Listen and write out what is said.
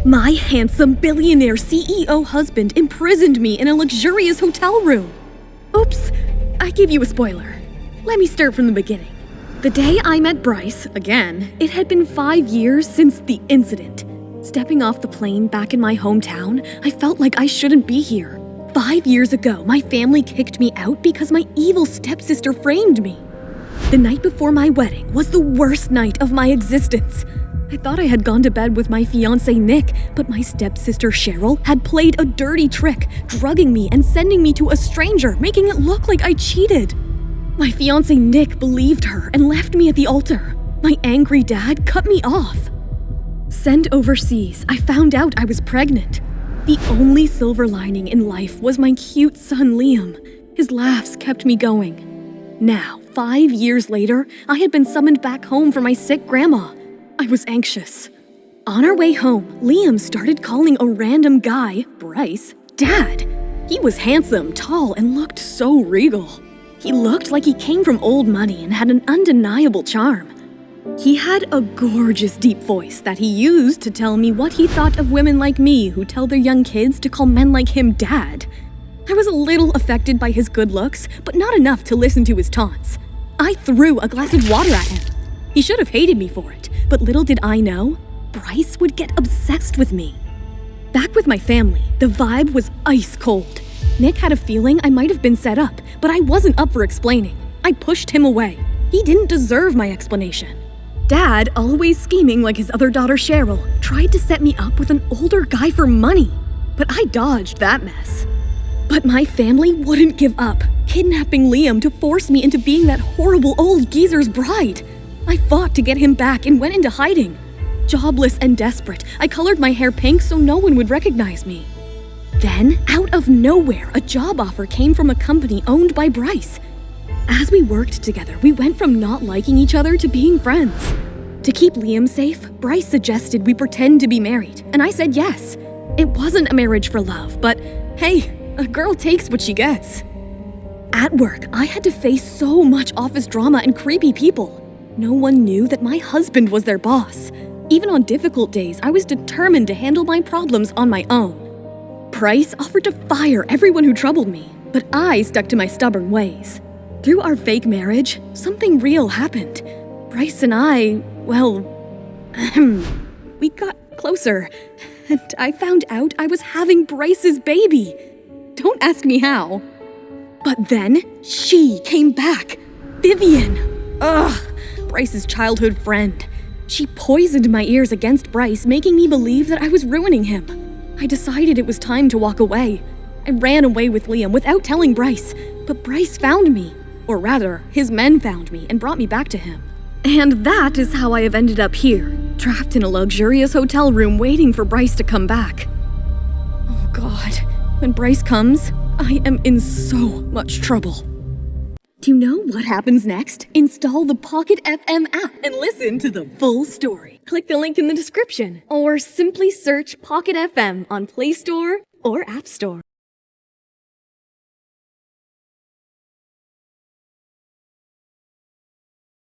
My handsome billionaire CEO husband imprisoned me in a luxurious hotel room. Oops, I gave you a spoiler. Let me start from the beginning. The day I met Bryce, again, it had been 5 years since the incident. Stepping off the plane back in my hometown, I felt like I shouldn't be here. 5 years ago, my family kicked me out because my evil stepsister framed me. The night before my wedding was the worst night of my existence. I thought I had gone to bed with my fiancé Nick, but my stepsister Cheryl had played a dirty trick, drugging me and sending me to a stranger, making it look like I cheated. My fiancé Nick believed her and left me at the altar. My angry dad cut me off. Sent overseas, I found out I was pregnant. The only silver lining in life was my cute son Liam. His laughs kept me going. Now, 5 years later, I had been summoned back home for my sick grandma. I was anxious. On our way home, Liam started calling a random guy, Bryce, Dad. He was handsome, tall, and looked so regal. He looked like he came from old money and had an undeniable charm. He had a gorgeous deep voice that he used to tell me what he thought of women like me who tell their young kids to call men like him Dad. I was a little affected by his good looks, but not enough to listen to his taunts. I threw a glass of water at him. He should have hated me for it, but little did I know, Bryce would get obsessed with me. Back with my family, the vibe was ice cold. Nick had a feeling I might have been set up, but I wasn't up for explaining. I pushed him away. He didn't deserve my explanation. Dad, always scheming like his other daughter Cheryl, tried to set me up with an older guy for money, but I dodged that mess. But my family wouldn't give up, kidnapping Liam to force me into being that horrible old geezer's bride. I fought to get him back and went into hiding. Jobless and desperate, I colored my hair pink so no one would recognize me. Then, out of nowhere, a job offer came from a company owned by Bryce. As we worked together, we went from not liking each other to being friends. To keep Liam safe, Bryce suggested we pretend to be married, and I said yes. It wasn't a marriage for love, but hey, a girl takes what she gets. At work, I had to face so much office drama and creepy people. No one knew that my husband was their boss. Even on difficult days, I was determined to handle my problems on my own. Bryce offered to fire everyone who troubled me, but I stuck to my stubborn ways. Through our fake marriage, something real happened. Bryce and I, well, we got closer, and I found out I was having Bryce's baby. Don't ask me how. But then, she came back. Vivian. Bryce's childhood friend. She poisoned my ears against Bryce, making me believe that I was ruining him. I decided it was time to walk away. I ran away with Liam without telling Bryce, but Bryce found me. Or rather, his men found me and brought me back to him. And that is how I have ended up here, trapped in a luxurious hotel room waiting for Bryce to come back. Oh God, when Bryce comes, I am in so much trouble. Do you know what happens next? Install the Pocket FM app and listen to the full story. Click the link in the description, or simply search Pocket FM on Play Store or App Store.